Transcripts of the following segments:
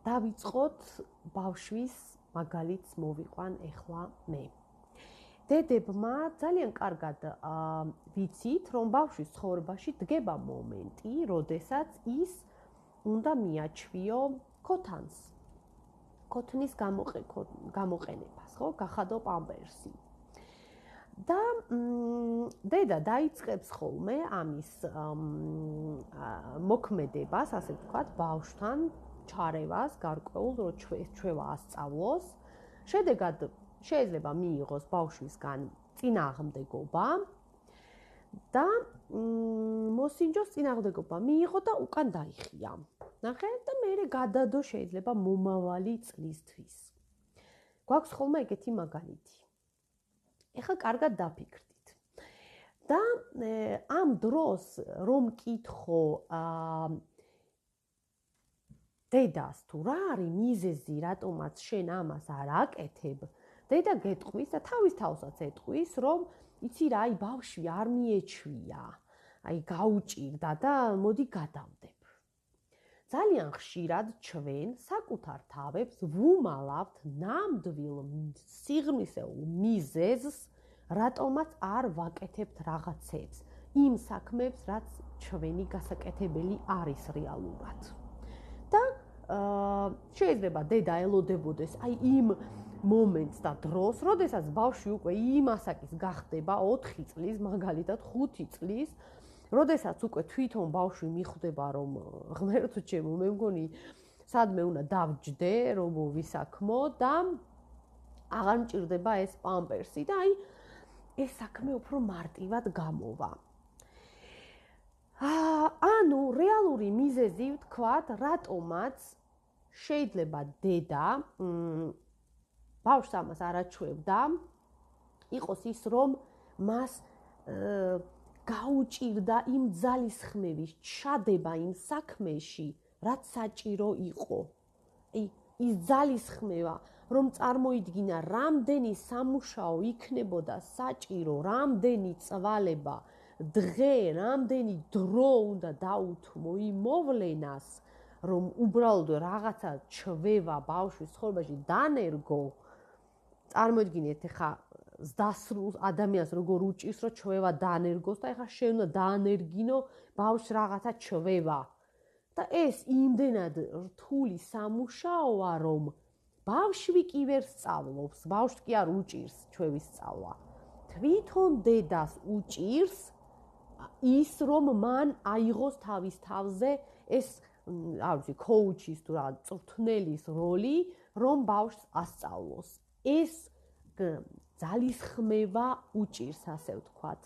დავიწყოთ ბავშვის მაგალითს მოვიყვან ეხლა მე. დედებმა ძალიან კარგად ვიცით, რომ ბავშვის ცხოვრებაში დგება მომენტი, როდესაც ის უნდა მიაჩვიო ქოთანს. ქოთნის გამოყენებას, ხო, გახადო პამპერსი. და დედა დაიწყებს ხოლმე ამის მოქმედებას, ასე ვთქვათ, ბავშვთან ჩარევას, გარკვეულ რო ჩვევა ასწავლოს. შედეგად შეიძლება მიიღოს ბავშვისგან წინააღმდეგობა და მოსინჯოს წინააღმდეგობა მიიღო და უკან დაიხია. ნახე და მერე გადადო შეიძლება მომავალი წლისთვის. გვაქვს ხოლმე ეგეთი მაგალითი. ეხლა კარგად დაფიქრდით. და ამ დროს რომ მკითხო დედას თუ რა არის მიზეზი, რატომაც შენ ამას არ აკეთებ, დედა გეტყვის და თავის თავსაც ეტყვის, რომ იცი რა, აი ბავშვი არ მიეჩვია, აი გაუჭირდა და მოდი გადავდებ. ძალიან ხშირად ჩვენ საკუთარ თავებს ვუმალავთ ნამდვილ სიღრმისეულ მიზეზს, რატომაც არ ვაკეთებთ რაღაცებს, იმ საქმებს, რაც ჩვენი გასაკეთებელი არის რეალურად. და შეიძლება დედა ელოდებოდეს აი იმ მომენტს და დროს, როდესაც ბავშვი უკვე იმ ასაკის გახდება 4 წლის, მაგალითად 5 წლის, როდესაც უკვე თვითონ ბავშვი მიხვდება, რომ ღმერთო ჩემო, მე მგონი სადმე უნდა დავჯდე, რომ ვისაქმო და აღარ მჭირდება ეს პამპერსი და აი ეს საქმე უფრო მარტივად გამოვა. ანუ რეალური მიზეზი ვთქვათ, რატომაც შეიძლება დედა ბავშვს ამას არ აჩვევდა, იყოს ის, რომ მას გაუჭირდა იმ ძალისხმევის ჩადება იმ საქმეში, რაც საჭირო იყო. ის ძალისხმევა, რომ წარმოიდგინა, რამდენი სამუშაო იქნებოდა საჭირო, რამდენი წვალება, დღე, რამდენი დრო უნდა დაუთმო იმ მოვლენას, რომ უბრალოდ რაღაცა ჩვევა ბავშვის ცხოვრებაში დანერგო. წარმოიდგინეთ, ეხა დასრულს ადამიანს როგორ უჭირს, რომ ჩვევა დანერგოს და ეხა შენ უნდა დაანერგინო ბავშვს რაღაცა ჩვევა. და ეს იმდენად რთული სამუშაოა, რომ ბავშვი კი ვერ სწავლობს, ბავშვს კი არ უჭირს ჩვევის სწავლა. თვითონ დედას უჭირს ის, რომ მან აიღოს თავის თავზე ეს, არ ვიცი, კოუჩის თუ რა, წვრთნელის როლი, რომ ბავშვს ასწავლოს. ეს ძალისხმევა უჭირს, ასე ვთქვათ.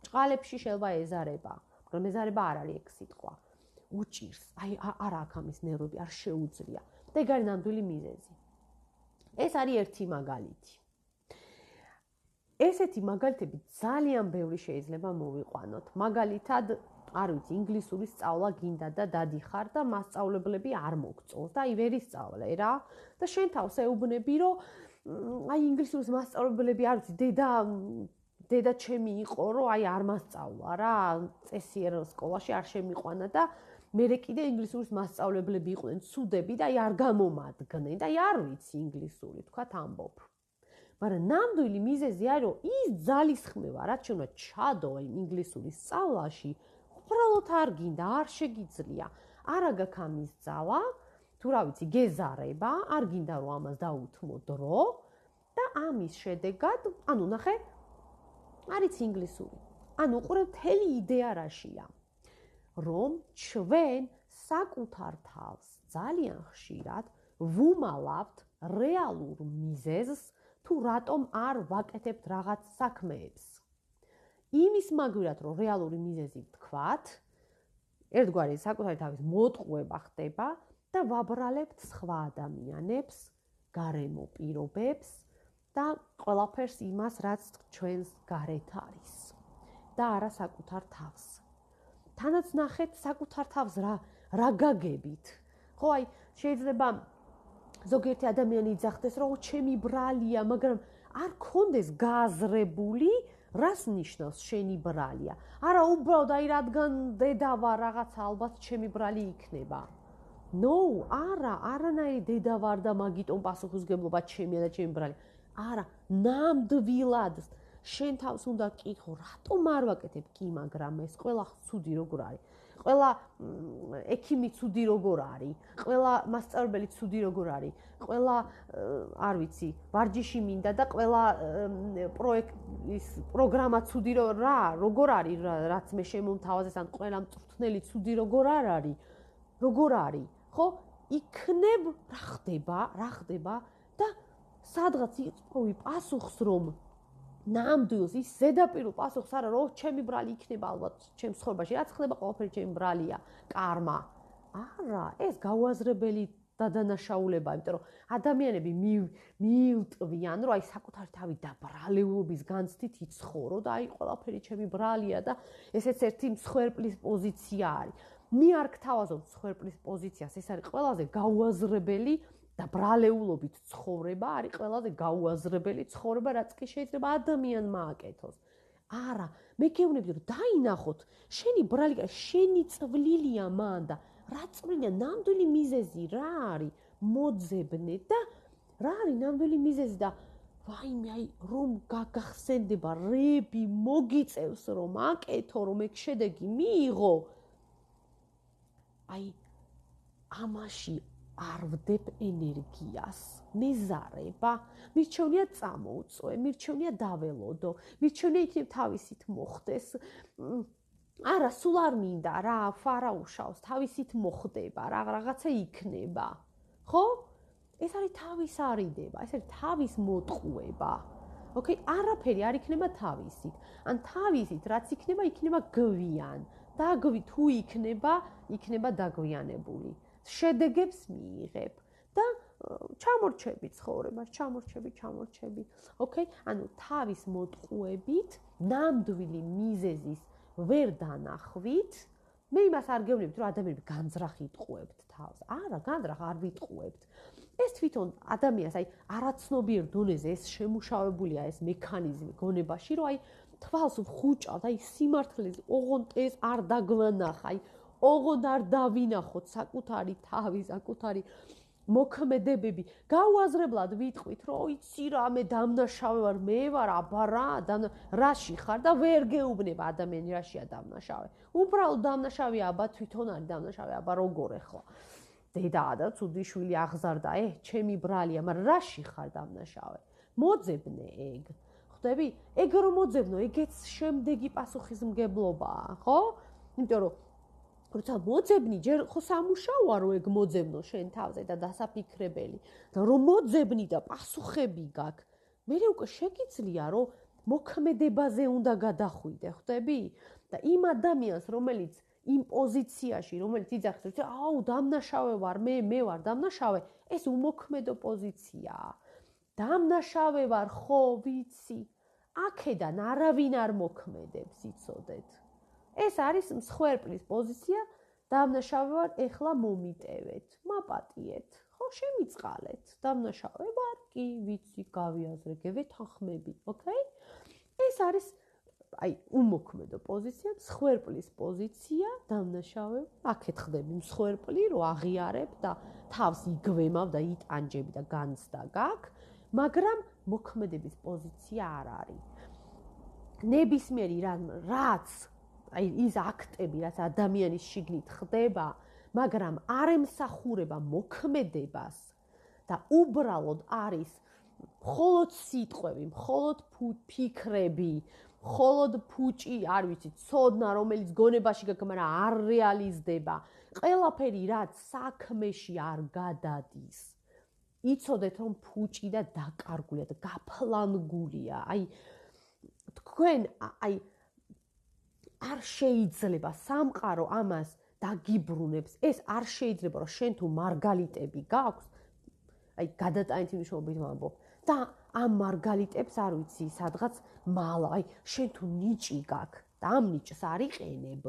ჭყალებში შეიძლება ეზარება, მაგრამ ეზარება არ არის ეგ სიტყვა. უჭირს, აი არ აქვს ამის ნერვები, არ შეუძლია. და ეგ არის ნამდვილი მიზეზი. ეს არის ერთი მაგალითი. ესეთი მაგალითები ძალიან ბევრი შეიძლება მოვიყვანოთ. მაგალითად, არ ვიცი, ინგლისური სწავლა გინდა და დადიხარ და მასწავლებლები არ მოგწონს და აი ვერ ისწავლე რა. და შენ თავს ეუბნები, რომ აი ინგლისურის მასწავლებლები არ ვიცი, დედა ჩემი იყო, რომ აი არ მასწავლა რა, წესიერ სკოლაში არ შემიყვანა და მერე კიდე ინგლისურის მასწავლებლები იყვნენ ცუდები და აი არ გამომადგნენ და აი არ ვიცი ინგლისური, თქვათ ამბობ. მაგრამ ნამდვილი მიზეზი არის, რომ ის ძალისხმევა, რაც შენ უნდა ჩადო იმ ინგლისურის სწავლაში, უბრალოდ არ გინდა, არ შეგიძლია. არა გაქვს ამის ძალა, თუ რა ვიცი, გეზარება, არ გინდა რომ ამას დაუთმო დრო და ამის შედეგად, ანუ ნახე, არის ინგლისური. ანუ უყურე მთელი იდეა რაშია, რომ ჩვენ საკუთარ თავს ძალიან ხშირად ვუმალავთ რეალურ მიზეზს, თუ რატომ არ ვაკეთებთ რაღაც საქმეებს. იმის მაგვრად, რომ რეალური მიზეზი ვთქვათ, ერთგვარი საკუთარი თავის მოტყუება ხდება და ვაბრალებთ სხვა ადამიანებს, გარემო პირობებს და ყველაფერს იმას, რაც ჩვენს გარეთ არის და არა საკუთარ თავს. თანაც ნახეთ საკუთარ თავს რა გაგებით. ხო, აი შეიძლება ზოგიერთი ადამიანი იძახდეს, რომ ჩემი ბრალია, მაგრამ არ კონდეს გააზრებული, რას ნიშნავს შენი ბრალია. არა, უბრალოდ აი რადგან დედა ვარ, რაღაცა ალბათ ჩემი ბრალი იქნება. No, არა, არანაირი დედა ვარ და მაგიტომ პასუხისმგებლობა ჩემია და ჩემი ბრალი. არა, ნამდვილად შენ თავს უნდა გკითხო, რატომ არ ვაკეთებ? კი, მაგრამ ეს ყველა ცუდი როგორ არის? ყველა ექიმი ცუდი როგორ არის? ყველა მასწავლებელი ცუდი როგორ არის? ყველა არ ვიცი, ვარჯიში მინდა და ყველა პროგრამა ცუდი როგორ არის, რაც მე შემომთავაზეს, ან ყველა მწვრთნელი ცუდი როგორ არ არის? როგორ არის? ხო? იქნებ რა ხდება და სადღაც იწოვი პასუხს, რომ ნამდვილს ის ზედაპირულ პასუხს არა, რომ ჩემი ბრალი იქნება ალბათ ჩემს ცხოვრებაში, რაც ხდება ყველაფერი ჩემი ბრალია, კარმა. არა, ეს გაუაზრებელი დადანაშაულებაა, იმიტომ რომ ადამიანები მიუტვიან, რომ აი საკუთარი თავი დაბრალეულობის განცდით იცხოვრო და აი ყველაფერი ჩემი ბრალია და ესეც ერთი მსხვერპლის პოზიცია არის. მე არ გთავაზობ მსხვერპლის პოზიციას, ეს არის ყველაზე გაუაზრებელი და ბრალეულობით ცხოვრება არის ყველაზე გაუაზრებელი ცხოვრება, რაც კი შეიძლება ადამიანმა აკეთოს. არა, მე გეუბნები რომ დაინახოთ, შენი ბრალი, შენი წვლილია მან და რა წვლილია, ნამდვილი მიზეზი რა არის? მოძებნე და რა არის ნამდვილი მიზეზი და ვაიმე, აი რომ გაგახსენდება, რები მოგიწევს რომ აკეთო, რომ ეგ შედეგი მიიღო. აი ამაში არ ვდებ ენერგიას, მეზარება, მირჩევნია წამოუწვე, მირჩევნია დაველოდო, მირჩევნია იქნებ თავისით მოხდეს. არა, სულ არ მინდა რა, ფარაუშავს, თავისით მოხდება, რაღაცა იქნება. ხო? ეს არის თავის არიდება, ეს არის თავის მოტყუება. ოკეი, არაფერი არ იქნება თავისით. ან თავისით რაც იქნება, იქნება გვიან. თუ იქნება დაგვიანებული. შედეგებს მიიღებ და ჩამორჩები ცხოვრებას, ჩამორჩები. ოკეი? ანუ თავის მოტყუებით, ნამდვილი მიზეზის ვერ დანახვით, მე იმას არ გეუბნებით, რომ ადამიანები განძრახი იტყუებთ თავს. არა, განძრახ არ ვიტყუებთ. ეს თვითონ ადამიანს აი არაცნობიერ დონეზე ეს შემუშავებულია ეს მექანიზმი გონებაში, რომ აი თვალს ვხუჭავთ, აი სიმართლეს ოღონდ ეს არ დაგვანახა, აი ოღონდ არ დავინახოთ საკუთარი თავი, საკუთარი მოქმედებები. გაუაზრებლად ვიტყვით, რომ იცი რა, მე დამნაშავე ვარ, მე ვარ აბა რაში ხარ და ვერ გეუბნება ადამიანი რაშია დამნაშავე. უბრალოდ დამნაშავე აბა თვითონ არის დამნაშავე, აბა როგორ ახლა? დედაა და ცუდი შვილი აღზარდა, ჩემი ბრალია, მაგრამ რაში ხარ დამნაშავე? მოძებნე ეგ. ხვდები? ეგ რომ მოძებნო, ეგეც შემდეგი პასუხისმგებლობაა, ხო? იმიტომ რომ როცა მოძებნი, ჯერ ხო სამუშაოა რომ ეგ მოძებნო შენ თავზე და დასაფიქრებელი. და რომ მოძებნი და პასუხები გაქვს, მე უკვე შეგიძლია რომ მოქმედებაზე უნდა გადახვიდე, ხვდები? და იმ ადამიანს, რომელიც იმ პოზიციაში, რომელიც იძახის, რომ აუ, დამნაშავე ვარ, მე ვარ დამნაშავე, ეს უმოქმედო პოზიციაა. დამნაშავე ვარ, ხო, ვიცი. აქედან არავინ არ მოქმედებს, იცოდეთ. ეს არის მსხვერპლის პოზიცია, დამნაშავე ვარ, ეხლა მომიტევეთ, მაპატიეთ, ხო, შემიწყალეთ, დამნაშავე ვარ, კი, ვიცი, გავიაზრე, გევეთანხმები, ოკეი? ეს არის აი უმოქმედო პოზიცია, მსხვერპლის პოზიცია, დამნაშავე, აქეთ ხდები მსხვერპლი, რომ აღიარებ და თავს იგვემავ და იტანჯები და განცდა გაქვს, მაგრამ მოქმედების პოზიცია არ არის. ნებისმიერი რაც აი ის აქტები, რაც ადამიანის შიგნით ხდება, მაგრამ არ ემსახურება მოქმედებას და უბრალოდ არის მხოლოდ სიტყვები, მხოლოდ ფიქრები, მხოლოდ ფუჭი, არ ვიცი, ცოდნა, რომელიც გონებაში გაქვს, მაგრამ არ რეალიზდება. ყველაფერი, რაც საქმეში არ გადადის. იცოდეთ, რომ ფუჭი და დაკარგულია და გაფლანგულია. აი თქვენ აი არ შეიძლება სამყარო ამას დაგიბრუნებს. ეს არ შეიძლება, რომ შენ თუ მარგალიტები გაქვს, აი გადატანითი მნიშვნელობით ვამბობ. და ამ მარგალიტებს არ ვიცი, სადღაც მალა, აი შენ თუ ნიჭი გაქვს და ამ ნიჭს არ იყენებ,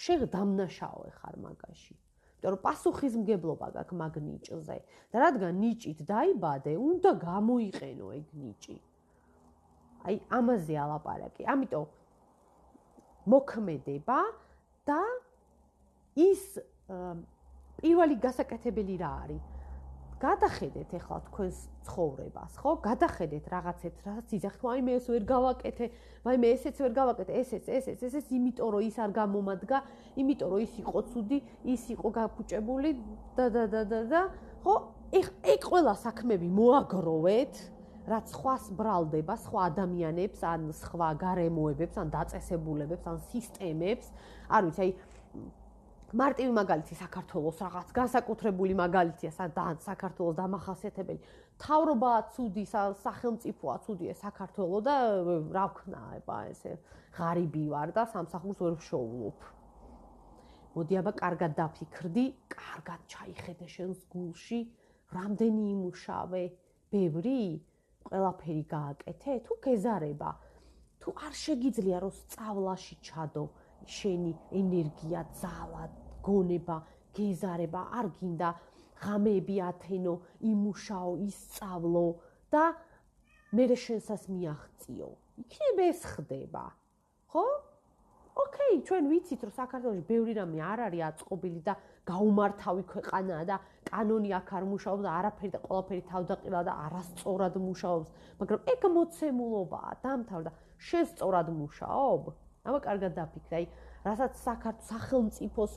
შენ დამნაშავე ხარ მაგაში. იმიტომ რომ პასუხისმგებლობა გაქვს მაგ ნიჭზე და რადგან ნიჭით დაიბადე, უნდა გამოიყენო ეგ ნიჭი. აი ამაზე ალაპარაკი. ამიტომ მოქმედება და ის პირველი გასაკეთებელი რა არის? გადახედეთ ახლა თქვენს ცხოვრებას, ხო? გადახედეთ რაღაცებს, რაღაც იძახით, აი მე ეს ვერ გავაკეთე, აი მე ესეც ვერ გავაკეთე, ესეც, იმიტომ რომ ის არ გამომადგა, იმიტომ რომ ის იყო ცუდი, ის იყო გაფუჭებული და, ხო? ეგ ყველა საქმეები მოაგროვეთ, რაც სხვას ბრალდება, სხვა ადამიანებს, ან სხვა გარემოებებს, ან დაწესებულებებს, ან სისტემებს, არ ვიცი, აი მარტივი მაგალითი საქართველოს რაღაც განსაკუთრებული მაგალითია საქართველოს დამახასიათებელი თავრობაა ცუდი სახელმწიფოა ცუდია საქართველო და რა ვქნა ესე ღარიბი ვარ და სამსახურს ვერ ვშოულობ მოდი აბა კარგად დაფიქრდი კარგად ჩაიხედე შენს გულში რამდენი იმუშავე ბევრი ყველაფერი გააკეთე თუ გეზარება თუ არ შეგიძლია რომ სწავლაში ჩადო შენი ენერგია, ძალა, გონება, გეზარება, არ გინდა ღამეები ათენო, იმუშაო, ისწავლო და მერე შენსას მიაღწიო. იქნებ ეს ხდება. ხო? ოკეი, ჩვენ ვიცით, რომ საქართველოში ბევრი რამე არ არის აწყობილი და გაუმართავი ქვეყანაა და კანონი აქ არ მუშაობს და არაფერი და ყველაფერი თავდაყირა და არასწორად მუშაობს, მაგრამ ეგ მოცემულობაა, დამთავრდა. შენ სწორად მუშაობ? აბა კარგად დაფიქრე, აი, რასაც სახელმწიფოს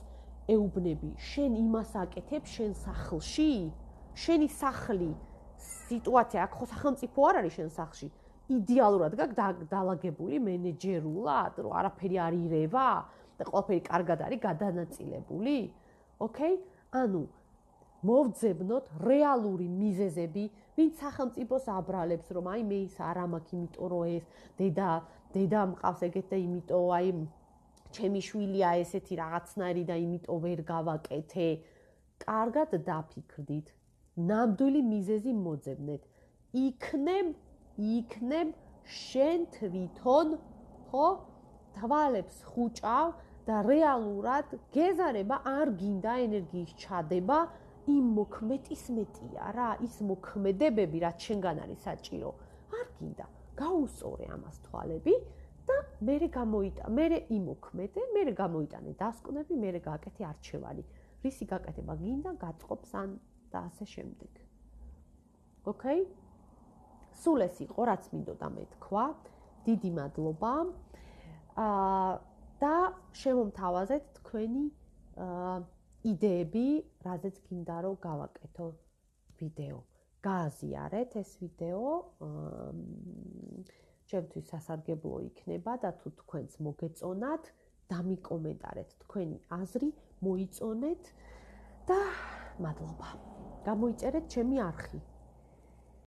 ეუბნები, შენ იმას აკეთებ შენ სახლში? შენი სახლი, სიტუაცია, აქ ხო სახელმწიფო არ არის შენ სახლში. იდეალურად გაქვს დალაგებული მენეჯერულად, რომ არაფერი არ ირევა და ყველაფერი კარგად არის გადანაწილებული? ოკეი? ანუ მოვძებნოთ რეალური მიზეზები, ვინც სახელმწიფოს აბრალებს, რომ აი მე ის არ მაქვს, იმიტომ რომ ეს დედა მყავს ეგეთ და იმიტომ აი ჩემი შვილია ესეთი რაღაცნაირი და იმიტომ ვერ გავაკეთე. კარგად დაფიქრდით. ნამდვილი მიზეზი მოძებნეთ. იქნებ შენ თვითონ, ხო? თვალებს ხუჭავ და რეალურად გეზარება არ გინდა ენერგიის ჩადება იმ მოქმედის მეტია რა, ის მოქმედებები რაც შენგან არის საჭირო. არ გინდა. გაუსწორე ამას თვალები და მერე იმოქმედე, მერე გამოიტანე დასკვნები, მერე გააკეთე არჩევანი. რისი გაკეთება გინდა, გაწყობს ან და ასე შემდეგ. ოკეი? სულ ეს იყო, რაც მინდოდა მეთქვა. დიდი მადლობა. და შემომთავაზეთ თქვენი იდეები, რაზეც გინდა რომ გავაკეთო ვიდეო. გააზიარეთ ეს ვიდეო. ჩემთვის სასარგებლო იქნება და თუ თქვენს მოგეწონათ, დამიკომენტარეთ თქვენი აზრი, მოიწონეთ და მადლობა. გამოიწერეთ ჩემი არხი.